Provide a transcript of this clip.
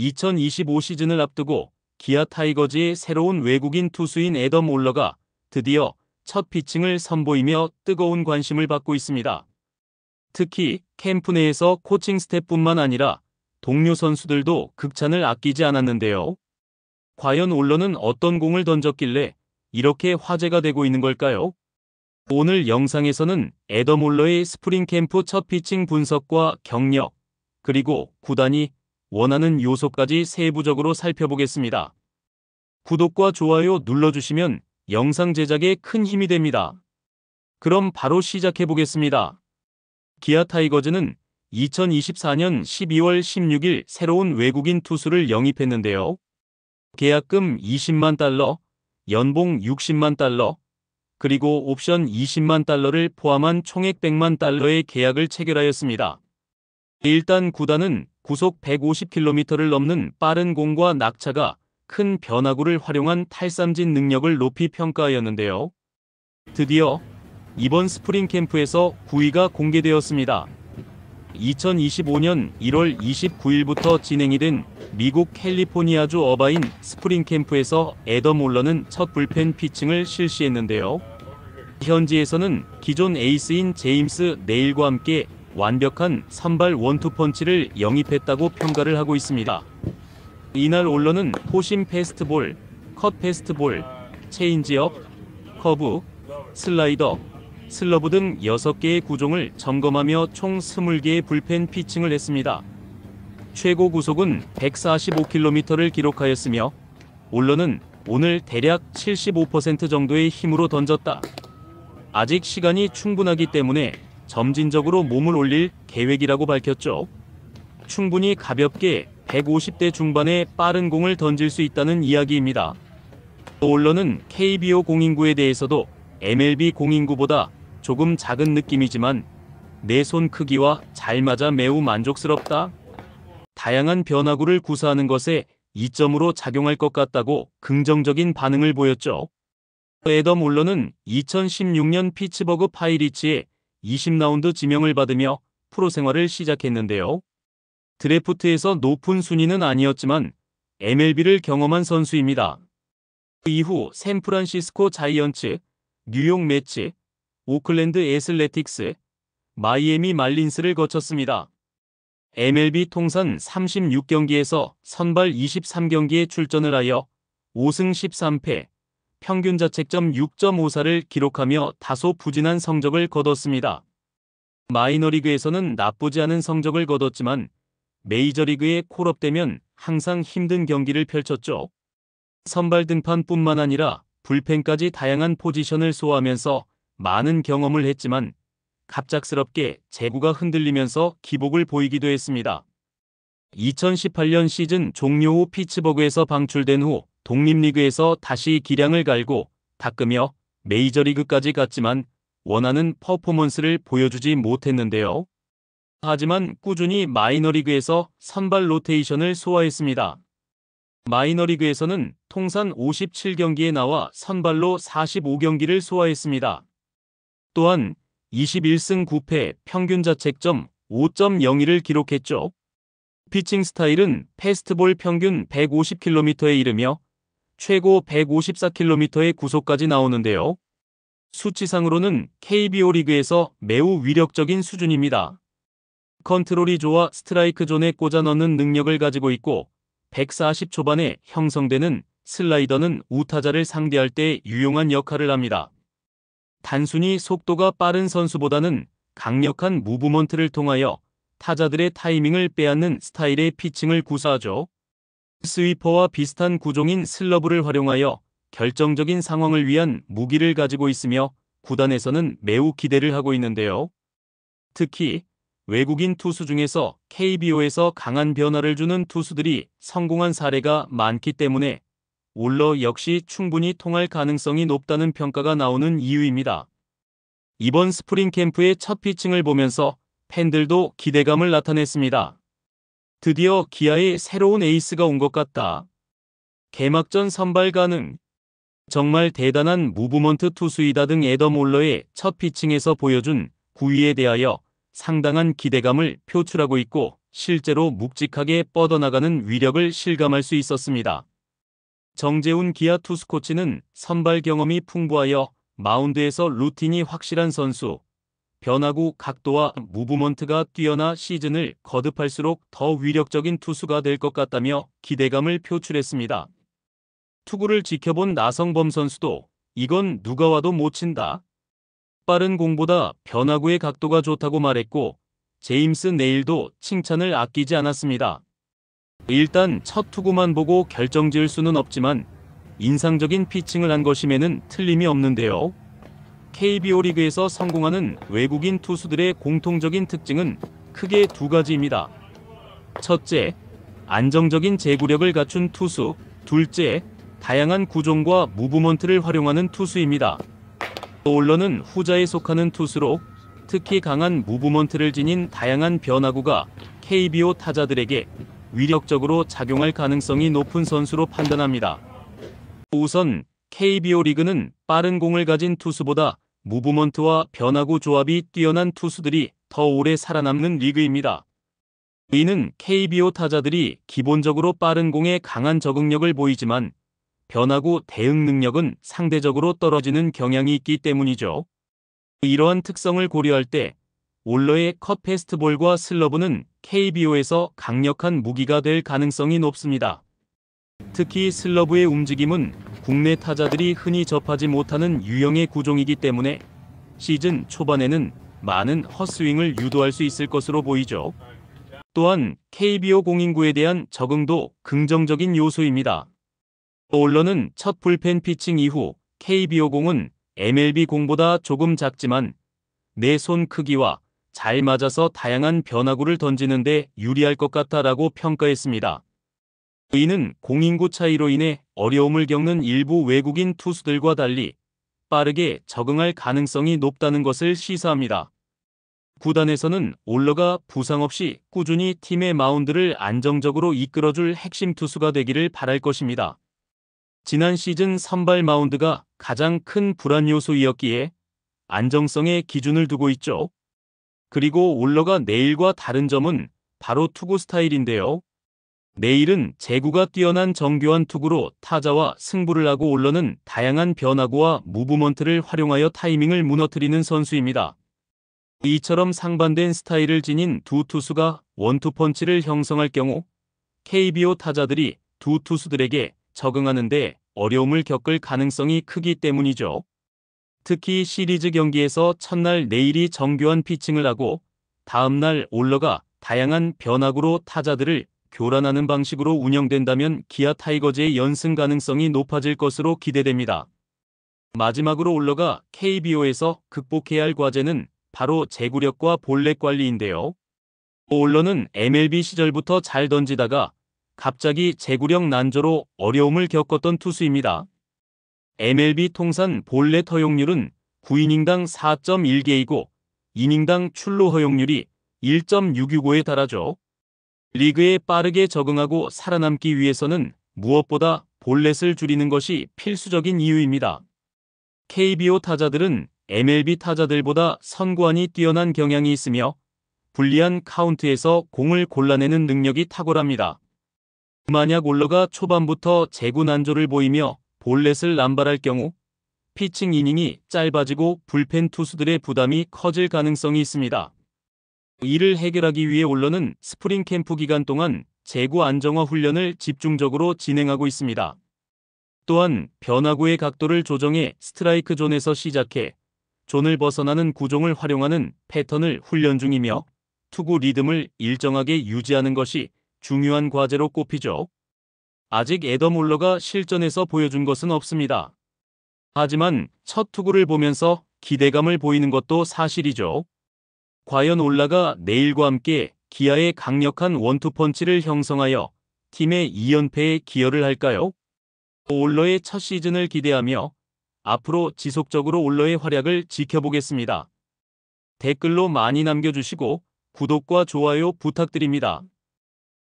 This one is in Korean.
2025 시즌을 앞두고 기아 타이거즈의 새로운 외국인 투수인 애덤 올러가 드디어 첫 피칭을 선보이며 뜨거운 관심을 받고 있습니다. 특히 캠프 내에서 코칭 스태프뿐만 아니라 동료 선수들도 극찬을 아끼지 않았는데요. 과연 올러는 어떤 공을 던졌길래 이렇게 화제가 되고 있는 걸까요? 오늘 영상에서는 애덤 올러의 스프링 캠프 첫 피칭 분석과 경력, 그리고 구단이 원하는 요소까지 세부적으로 살펴보겠습니다. 구독과 좋아요 눌러주시면 영상 제작에 큰 힘이 됩니다. 그럼 바로 시작해보겠습니다. 기아 타이거즈는 2024년 12월 16일 새로운 외국인 투수를 영입했는데요. 계약금 20만 달러, 연봉 60만 달러, 그리고 옵션 20만 달러를 포함한 총액 100만 달러의 계약을 체결하였습니다. 일단 구단은 구속 150km를 넘는 빠른 공과 낙차가 큰 변화구를 활용한 탈삼진 능력을 높이 평가하였는데요. 드디어 이번 스프링 캠프에서 9위가 공개되었습니다. 2025년 1월 29일부터 진행이 된 미국 캘리포니아주 어바인 스프링 캠프에서 애덤 올러는 첫 불펜 피칭을 실시했는데요. 현지에서는 기존 에이스인 제임스 네일과 함께 완벽한 선발 원투펀치를 영입했다고 평가를 하고 있습니다. 이날 올러는 포심 패스트볼, 컷 패스트볼, 체인지업, 커브, 슬라이더, 슬러브 등 6개의 구종을 점검하며 총 20개의 불펜 피칭을 했습니다. 최고 구속은 145km를 기록하였으며 올러는 오늘 대략 75% 정도의 힘으로 던졌다. 아직 시간이 충분하기 때문에 점진적으로 몸을 올릴 계획이라고 밝혔죠. 충분히 가볍게 150대 중반의 빠른 공을 던질 수 있다는 이야기입니다. 올러는 KBO 공인구에 대해서도 MLB 공인구보다 조금 작은 느낌이지만 내 손 크기와 잘 맞아 매우 만족스럽다. 다양한 변화구를 구사하는 것에 이점으로 작용할 것 같다고 긍정적인 반응을 보였죠. 애덤 올러는 2016년 피츠버그 파이리츠에 20라운드 지명을 받으며 프로 생활을 시작했는데요. 드래프트에서 높은 순위는 아니었지만 MLB를 경험한 선수입니다. 그 이후 샌프란시스코 자이언츠, 뉴욕 매츠, 오클랜드 애슬레틱스, 마이애미 말린스를 거쳤습니다. MLB 통산 36경기에서 선발 23경기에 출전을 하여 5승 13패, 평균 자책점 6.54를 기록하며 다소 부진한 성적을 거뒀습니다. 마이너리그에서는 나쁘지 않은 성적을 거뒀지만 메이저리그에 콜업되면 항상 힘든 경기를 펼쳤죠. 선발 등판뿐만 아니라 불펜까지 다양한 포지션을 소화하면서 많은 경험을 했지만 갑작스럽게 제구가 흔들리면서 기복을 보이기도 했습니다. 2018년 시즌 종료 후 피츠버그에서 방출된 후 독립리그에서 다시 기량을 갈고 닦으며 메이저리그까지 갔지만 원하는 퍼포먼스를 보여주지 못했는데요. 하지만 꾸준히 마이너리그에서 선발 로테이션을 소화했습니다. 마이너리그에서는 통산 57경기에 나와 선발로 45경기를 소화했습니다. 또한 21승 9패, 평균 자책점 5.02를 기록했죠. 피칭 스타일은 패스트볼 평균 150km에 이르며 최고 154km의 구속까지 나오는데요. 수치상으로는 KBO 리그에서 매우 위력적인 수준입니다. 컨트롤이 좋아 스트라이크 존에 꽂아 넣는 능력을 가지고 있고 140 초반에 형성되는 슬라이더는 우타자를 상대할 때 유용한 역할을 합니다. 단순히 속도가 빠른 선수보다는 강력한 무브먼트를 통하여 타자들의 타이밍을 빼앗는 스타일의 피칭을 구사하죠. 스위퍼와 비슷한 구종인 슬러브를 활용하여 결정적인 상황을 위한 무기를 가지고 있으며 구단에서는 매우 기대를 하고 있는데요. 특히 외국인 투수 중에서 KBO에서 강한 변화를 주는 투수들이 성공한 사례가 많기 때문에 올러 역시 충분히 통할 가능성이 높다는 평가가 나오는 이유입니다. 이번 스프링 캠프의 첫 피칭을 보면서 팬들도 기대감을 나타냈습니다. 드디어 기아의 새로운 에이스가 온 것 같다. 개막전 선발 가능. 정말 대단한 무브먼트 투수이다 등 애덤 올러의 첫 피칭에서 보여준 구위에 대하여 상당한 기대감을 표출하고 있고 실제로 묵직하게 뻗어나가는 위력을 실감할 수 있었습니다. 정재훈 기아 투수 코치는 선발 경험이 풍부하여 마운드에서 루틴이 확실한 선수, 변화구 각도와 무브먼트가 뛰어나 시즌을 거듭할수록 더 위력적인 투수가 될 것 같다며 기대감을 표출했습니다. 투구를 지켜본 나성범 선수도 이건 누가 와도 못 친다. 빠른 공보다 변화구의 각도가 좋다고 말했고 제임스 네일도 칭찬을 아끼지 않았습니다. 일단 첫 투구만 보고 결정지을 수는 없지만 인상적인 피칭을 한 것임에는 틀림이 없는데요. KBO 리그에서 성공하는 외국인 투수들의 공통적인 특징은 크게 두 가지입니다. 첫째, 안정적인 제구력을 갖춘 투수. 둘째, 다양한 구종과 무브먼트를 활용하는 투수입니다. 올러는 후자에 속하는 투수로 특히 강한 무브먼트를 지닌 다양한 변화구가 KBO 타자들에게 위력적으로 작용할 가능성이 높은 선수로 판단합니다. 우선 KBO 리그는 빠른 공을 가진 투수보다 무브먼트와 변화구 조합이 뛰어난 투수들이 더 오래 살아남는 리그입니다. 이는 KBO 타자들이 기본적으로 빠른 공에 강한 적응력을 보이지만 변화구 대응 능력은 상대적으로 떨어지는 경향이 있기 때문이죠. 이러한 특성을 고려할 때 올러의 컷 패스트볼과 슬러브는 KBO에서 강력한 무기가 될 가능성이 높습니다. 특히 슬러브의 움직임은 국내 타자들이 흔히 접하지 못하는 유형의 구종이기 때문에 시즌 초반에는 많은 헛스윙을 유도할 수 있을 것으로 보이죠. 또한 KBO 공인구에 대한 적응도 긍정적인 요소입니다. 올러는 첫 불펜 피칭 이후 KBO 공은 MLB 공보다 조금 작지만 내 손 크기와 잘 맞아서 다양한 변화구를 던지는데 유리할 것 같다라고 평가했습니다. 이는 공인구 차이로 인해 어려움을 겪는 일부 외국인 투수들과 달리 빠르게 적응할 가능성이 높다는 것을 시사합니다. 구단에서는 올러가 부상 없이 꾸준히 팀의 마운드를 안정적으로 이끌어줄 핵심 투수가 되기를 바랄 것입니다. 지난 시즌 선발 마운드가 가장 큰 불안 요소이었기에 안정성에 기준을 두고 있죠. 그리고 올러가 내일과 다른 점은 바로 투구 스타일인데요. 내일은 제구가 뛰어난 정교한 투구로 타자와 승부를 하고 올러는 다양한 변화구와 무브먼트를 활용하여 타이밍을 무너뜨리는 선수입니다. 이처럼 상반된 스타일을 지닌 두 투수가 원투펀치를 형성할 경우 KBO 타자들이 두 투수들에게 적응하는데 어려움을 겪을 가능성이 크기 때문이죠. 특히 시리즈 경기에서 첫날 내일이 정교한 피칭을 하고 다음날 올러가 다양한 변화구로 타자들을 교란하는 방식으로 운영된다면 기아 타이거즈의 연승 가능성이 높아질 것으로 기대됩니다. 마지막으로 올러가 KBO에서 극복해야 할 과제는 바로 제구력과 볼넷 관리인데요. 올러는 MLB 시절부터 잘 던지다가 갑자기 제구력 난조로 어려움을 겪었던 투수입니다. MLB 통산 볼넷 허용률은 9이닝당 4.1개이고 이닝당 출루 허용률이 1.665에 달하죠. 리그에 빠르게 적응하고 살아남기 위해서는 무엇보다 볼넷을 줄이는 것이 필수적인 이유입니다. KBO 타자들은 MLB 타자들보다 선구안이 뛰어난 경향이 있으며 불리한 카운트에서 공을 골라내는 능력이 탁월합니다. 만약 올러가 초반부터 제구 난조를 보이며 볼넷을 남발할 경우 피칭 이닝이 짧아지고 불펜 투수들의 부담이 커질 가능성이 있습니다. 이를 해결하기 위해 올러는 스프링 캠프 기간 동안 제구 안정화 훈련을 집중적으로 진행하고 있습니다. 또한 변화구의 각도를 조정해 스트라이크 존에서 시작해 존을 벗어나는 구종을 활용하는 패턴을 훈련 중이며 투구 리듬을 일정하게 유지하는 것이 중요한 과제로 꼽히죠. 아직 애덤 올러가 실전에서 보여준 것은 없습니다. 하지만 첫 투구를 보면서 기대감을 보이는 것도 사실이죠. 과연 올라가 내일과 함께 기아의 강력한 원투펀치를 형성하여 팀의 2연패에 기여를 할까요? 올러의 첫 시즌을 기대하며 앞으로 지속적으로 올러의 활약을 지켜보겠습니다. 댓글로 많이 남겨주시고 구독과 좋아요 부탁드립니다.